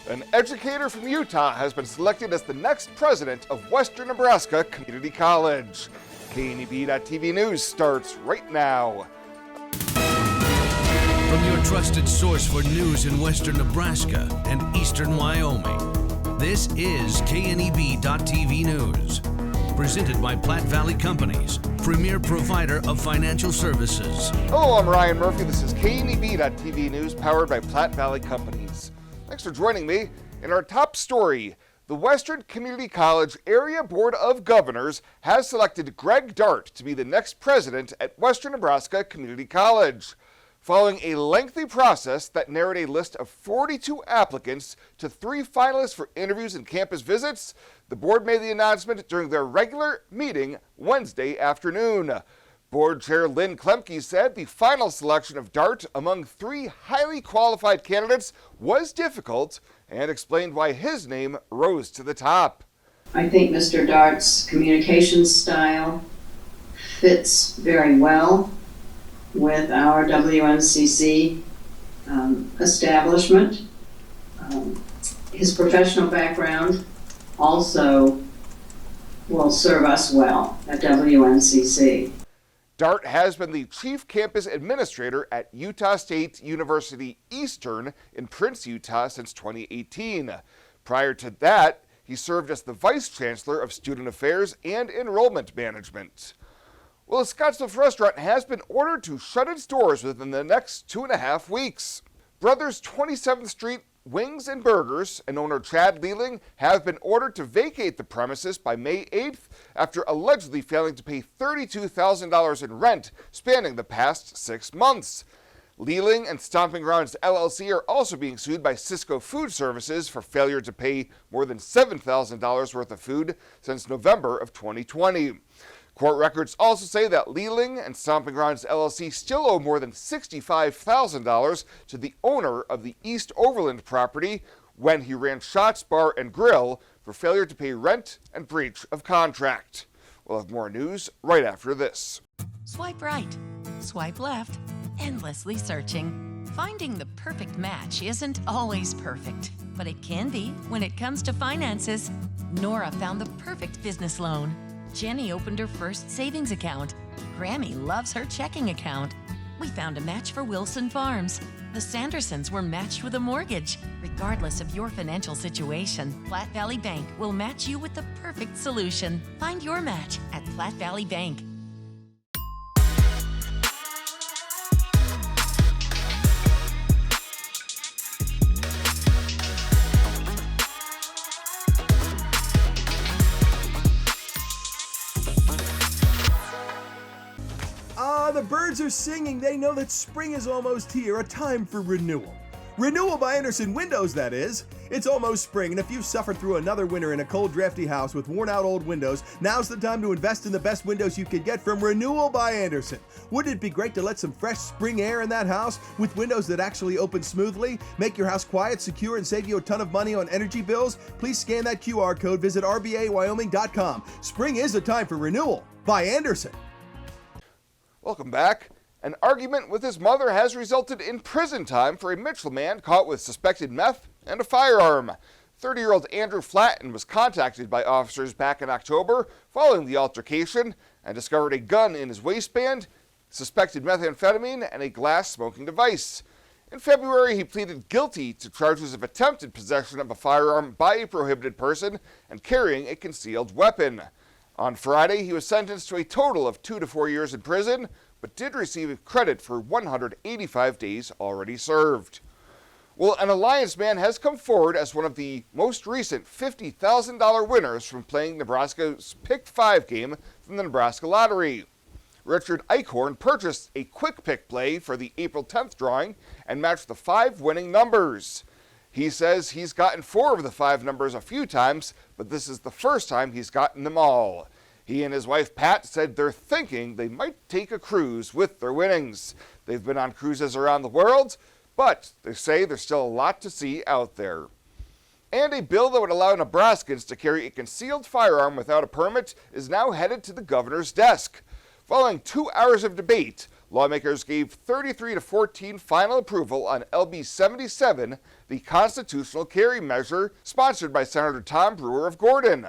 An educator from Utah has been selected as the next president of Western Nebraska Community College. KNEB.TV News starts right now. From your trusted source for news in Western Nebraska and Eastern Wyoming, this is KNEB.TV News. Presented by Platte Valley Companies, premier provider of financial services. Hello, I'm Ryan Murphy. This is KNEB.TV News powered by Platte Valley Companies. Thanks for joining me. In our top story, the Western Community College Area Board of Governors has selected Greg Dart to be the next president at Western Nebraska Community College. Following a lengthy process that narrowed a list of 42 applicants to 3 finalists for interviews and campus visits, the board made the announcement during their regular meeting Wednesday afternoon. Board Chair Lynn Klemke said the final selection of Dart among 3 highly qualified candidates was difficult and explained why his name rose to the top. I think Mr. Dart's communication style fits very well with our WNCC establishment. His professional background also will serve us well at WNCC. Dart has been the chief campus administrator at Utah State University Eastern in Prince, Utah since 2018. Prior to that, he served as the vice chancellor of student affairs and enrollment management. Well, a Scottsbluff restaurant has been ordered to shut its doors within the next 2.5 weeks. Brothers 27th Street Wings and Burgers and owner Chad Leeling have been ordered to vacate the premises by May 8th after allegedly failing to pay $32,000 in rent spanning the past 6 months. Leeling and Stomping Grounds LLC are also being sued by Cisco Food Services for failure to pay more than $7,000 worth of food since November of 2020. Court records also say that Leeling and Stomping Grounds LLC still owe more than $65,000 to the owner of the East Overland property when he ran Shots Bar and Grill for failure to pay rent and breach of contract. We'll have more news right after this. Swipe right, swipe left, endlessly searching. Finding the perfect match isn't always perfect, but it can be when it comes to finances. Nora found the perfect business loan. Jenny opened her first savings account. Grammy loves her checking account. We found a match for Wilson Farms. The Sandersons were matched with a mortgage. Regardless of your financial situation, Platte Valley Bank will match you with the perfect solution. Find your match at Platte Valley Bank. The birds are singing. They know that spring is almost here, a time for renewal. Renewal by Andersen Windows, that is. It's almost spring, and if you've suffered through another winter in a cold, drafty house with worn-out old windows, now's the time to invest in the best windows you can get from Renewal by Andersen. Wouldn't it be great to let some fresh spring air in that house with windows that actually open smoothly, make your house quiet, secure, and save you a ton of money on energy bills? Please scan that QR code, visit rbawyoming.com. Spring is a time for Renewal by Andersen. Welcome back. An argument with his mother has resulted in prison time for a Mitchell man caught with suspected meth and a firearm. 30-year-old Andrew Flatten was contacted by officers back in October following the altercation and discovered a gun in his waistband, suspected methamphetamine, and a glass smoking device. In February, he pleaded guilty to charges of attempted possession of a firearm by a prohibited person and carrying a concealed weapon. On Friday, he was sentenced to a total of 2 to 4 years in prison, but did receive credit for 185 days already served. Well, an Alliance man has come forward as one of the most recent $50,000 winners from playing Nebraska's Pick 5 game from the Nebraska Lottery. Richard Eichhorn purchased a quick pick play for the April 10th drawing and matched the 5 winning numbers. He says he's gotten 4 of the 5 numbers a few times, but this is the first time he's gotten them all. He and his wife Pat said they're thinking they might take a cruise with their winnings. They've been on cruises around the world, but they say there's still a lot to see out there. And a bill that would allow Nebraskans to carry a concealed firearm without a permit is now headed to the governor's desk. Following 2 hours of debate, lawmakers gave 33-14 final approval on LB 77 the constitutional carry measure sponsored by Senator Tom Brewer of Gordon.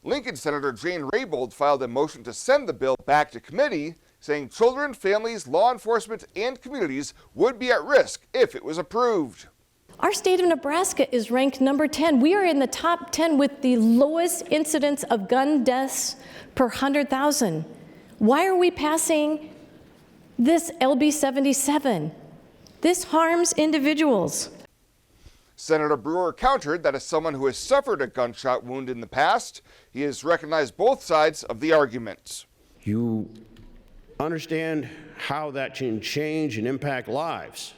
Lincoln Senator Jane Raybould filed a motion to send the bill back to committee, saying children, families, law enforcement, and communities would be at risk if it was approved. Our state of Nebraska is ranked number 10. We are in the top 10 with the lowest incidence of gun deaths per 100,000. Why are we passing this LB 77? This harms individuals. Senator Brewer countered that as someone who has suffered a gunshot wound in the past, he has recognized both sides of the argument. You understand how that can change and impact lives,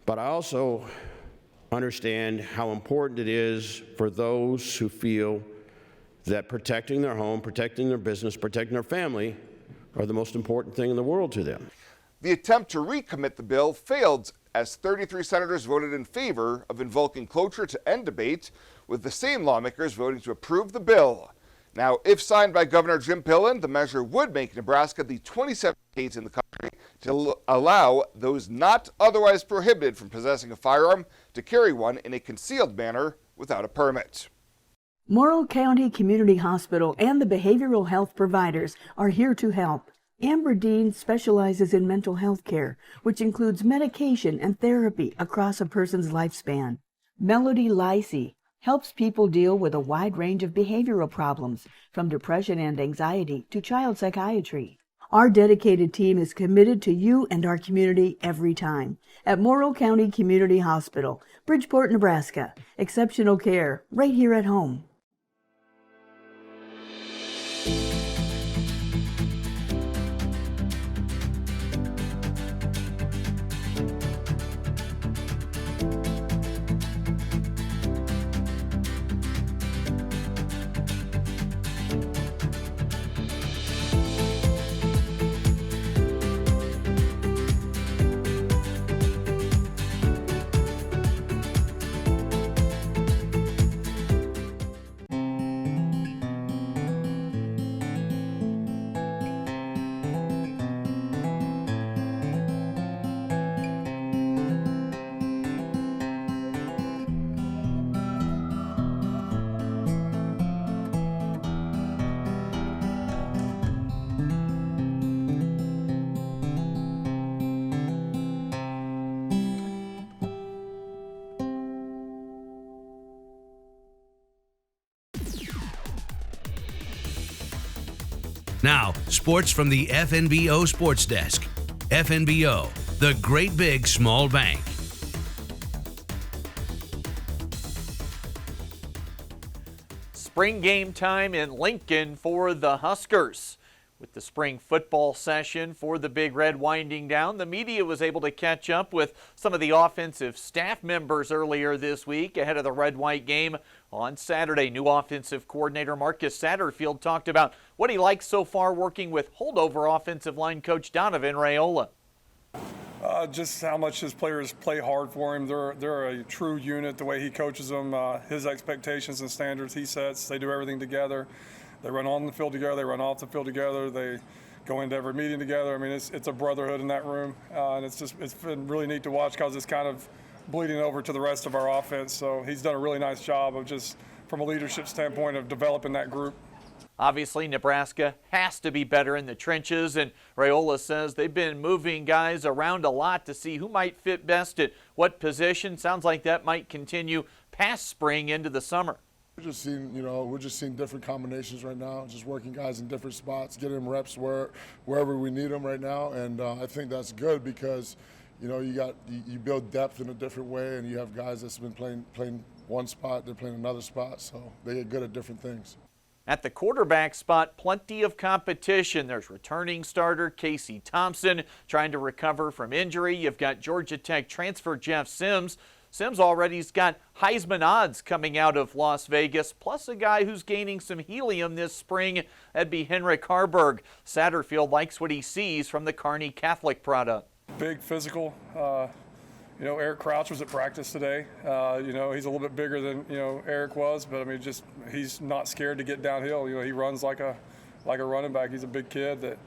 but I also understand how important it is for those who feel that protecting their home, protecting their business, protecting their family are the most important thing in the world to them. The attempt to recommit the bill failed as 33 senators voted in favor of invoking cloture to end debate, with the same lawmakers voting to approve the bill. Now, if signed by Governor Jim Pillen, the measure would make Nebraska the 27th state in the country to allow those not otherwise prohibited from possessing a firearm to carry one in a concealed manner without a permit. Morrill County Community Hospital and the behavioral health providers are here to help. Amber Dean specializes in mental health care, which includes medication and therapy across a person's lifespan. Melody Lacey helps people deal with a wide range of behavioral problems, from depression and anxiety to child psychiatry. Our dedicated team is committed to you and our community every time. At Morrill County Community Hospital, Bridgeport, Nebraska. Exceptional care right here at home. Now, sports from the FNBO Sports Desk. FNBO, the great big small bank. Spring game time in Lincoln for the Huskers. With the spring football session for the Big Red winding down, the media was able to catch up with some of the offensive staff members earlier this week ahead of the red-white game on Saturday. New offensive coordinator Marcus Satterfield talked about what he likes so far working with holdover offensive line coach Donovan Raiola. Just how much his players play hard for him. They're a true unit, the way he coaches them, his expectations and standards he sets. They do everything together. They run on the field together. They run off the field together. They go into every meeting together. I mean, it's a brotherhood in that room, and it's been really neat to watch because it's kind of bleeding over to the rest of our offense. So he's done a really nice job of just, from a leadership standpoint, of developing that group. Obviously, Nebraska has to be better in the trenches, and Raiola says they've been moving guys around a lot to see who might fit best at what position. Sounds like that might continue past spring into the summer. We're just seeing different combinations right now, just working guys in different spots, getting them reps wherever we need them right now, and I think that's good because, you build depth in a different way, and you have guys that's been playing one spot, they're playing another spot, so they get good at different things. At the quarterback spot, plenty of competition. There's returning starter Casey Thompson trying to recover from injury. You've got Georgia Tech transfer Jeff Sims. Sims already's got Heisman odds coming out of Las Vegas, plus a guy who's gaining some helium this spring. That'd be Henrik Harburg. Satterfield likes what he sees from the Kearney Catholic product. Big, physical. Eric Crouch was at practice today. He's a little bit bigger than Eric was, but I mean, he's not scared to get downhill. He runs like a running back. He's a big kid that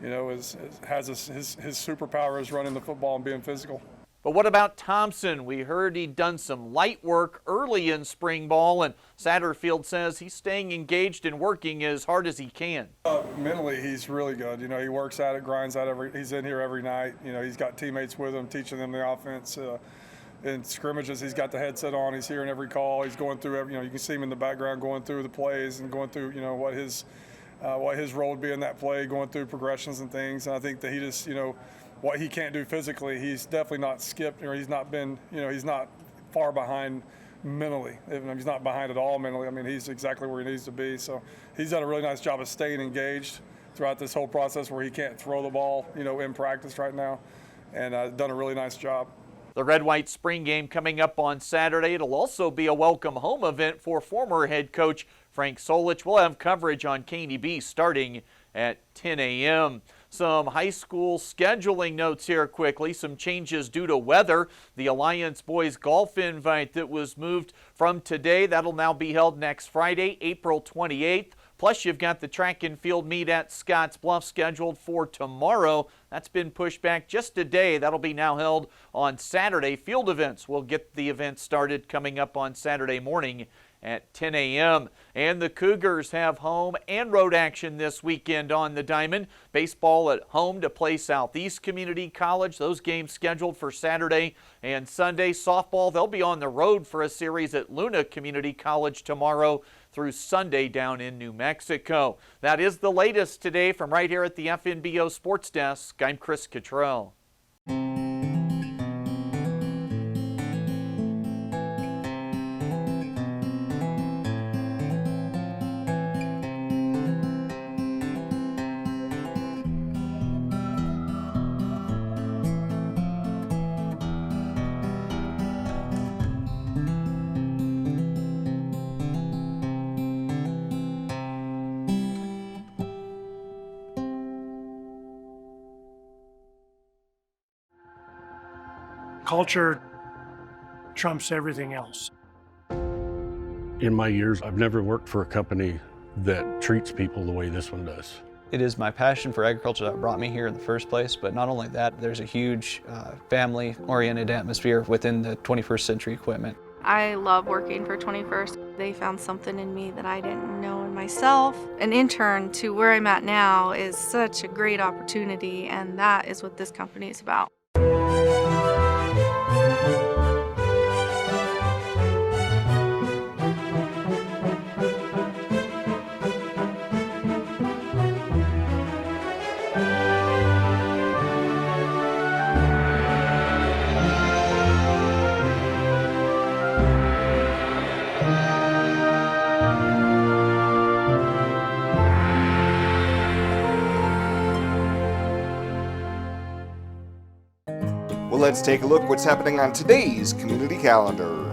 has his superpower is running the football and being physical. But what about Thompson? We heard he'd done some light work early in spring ball, and Satterfield says he's staying engaged and working as hard as he can. Mentally, he's really good. You know, he works at it, grinds at it. He's in here every night. You know, he's got teammates with him, teaching them the offense. In scrimmages, he's got the headset on. He's hearing every call. He's going through every, you know, you can see him in the background going through the plays and going through, you know, what his role would be in that play, going through progressions and things. And I think that he just, you know, what he can't do physically, he's definitely not skipped, or he's not been, you know, he's not far behind mentally. He's not behind at all mentally. I mean, he's exactly where he needs to be. So he's done a really nice job of staying engaged throughout this whole process where he can't throw the ball, you know, in practice right now, and done a really nice job. The Red-White spring game coming up on Saturday. It'll also be a welcome home event for former head coach Frank Solich. We'll have coverage on KNEB starting at 10 a.m. Some high school scheduling notes here quickly. Some changes due to weather. The Alliance Boys Golf Invite that was moved from today, that'll now be held next Friday, April 28th. Plus, you've got the track and field meet at Scotts Bluff scheduled for tomorrow. That's been pushed back just a day. That'll be now held on Saturday. Field events will get the event started coming up on Saturday morning at 10 a.m. And the Cougars have home and road action this weekend on the diamond. Baseball at home to play Southeast Community College. Those games scheduled for Saturday and Sunday. Softball, they'll be on the road for a series at Luna Community College tomorrow through Sunday down in New Mexico. That is the latest today from right here at the FNBO Sports Desk. I'm Chris Cottrell. Culture trumps everything else. In my years, I've never worked for a company that treats people the way this one does. It is my passion for agriculture that brought me here in the first place, but not only that, there's a huge family-oriented atmosphere within the 21st Century Equipment. I love working for 21st. They found something in me that I didn't know in myself. An intern to where I'm at now is such a great opportunity, and that is what this company is about. Well, let's take a look what's happening on today's community calendar.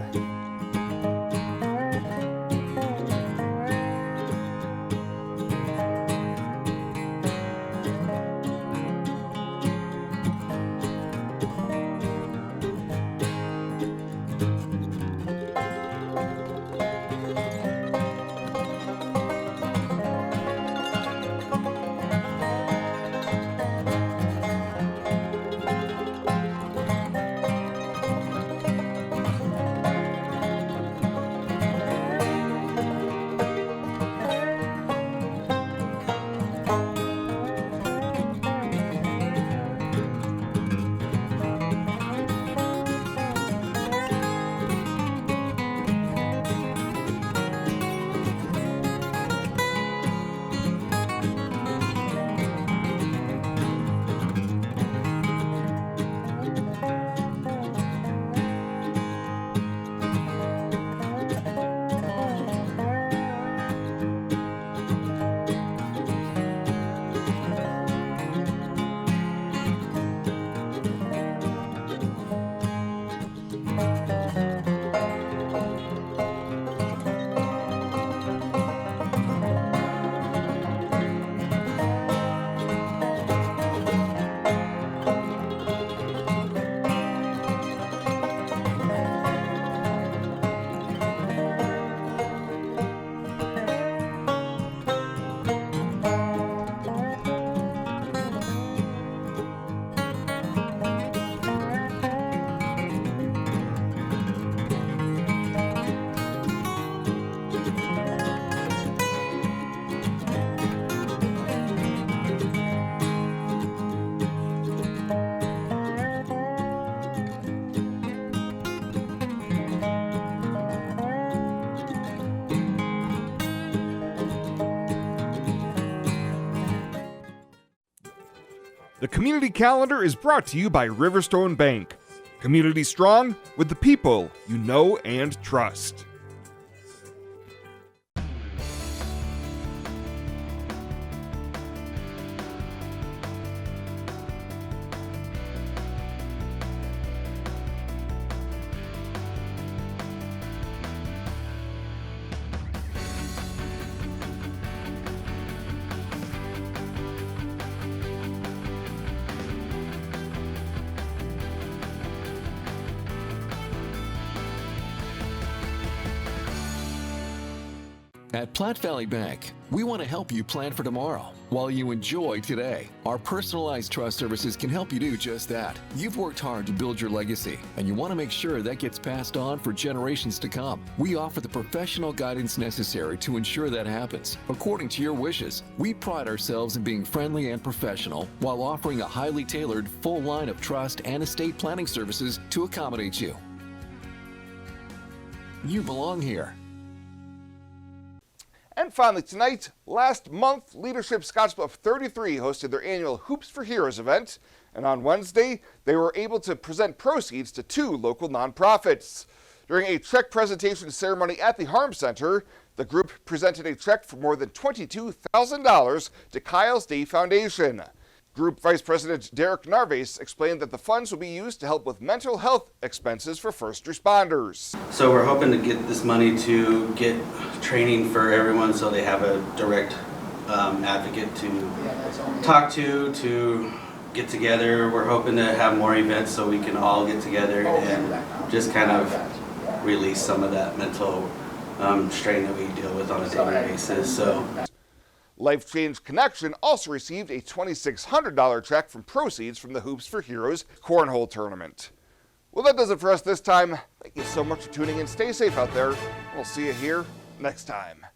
The community calendar is brought to you by Riverstone Bank. Community strong with the people you know and trust. At Platte Valley Bank, we want to help you plan for tomorrow while you enjoy today. Our personalized trust services can help you do just that. You've worked hard to build your legacy, and you want to make sure that gets passed on for generations to come. We offer the professional guidance necessary to ensure that happens, according to your wishes. We pride ourselves in being friendly and professional while offering a highly tailored full line of trust and estate planning services to accommodate you. You belong here. And finally tonight, last month, Leadership Scottsbluff 33 hosted their annual Hoops for Heroes event, and on Wednesday, they were able to present proceeds to 2 local nonprofits. During a check presentation ceremony at the Harm Center, the group presented a check for more than $22,000 to Kyle's Day Foundation. Group Vice President Derek Narvaez explained that the funds will be used to help with mental health expenses for first responders. So we're hoping to get this money to get training for everyone so they have a direct advocate to talk to get together. We're hoping to have more events so we can all get together and just kind of release some of that mental strain that we deal with on a daily basis. So. Life Change Connection also received a $2,600 check from proceeds from the Hoops for Heroes Cornhole Tournament. Well, that does it for us this time. Thank you so much for tuning in. Stay safe out there. We'll see you here next time.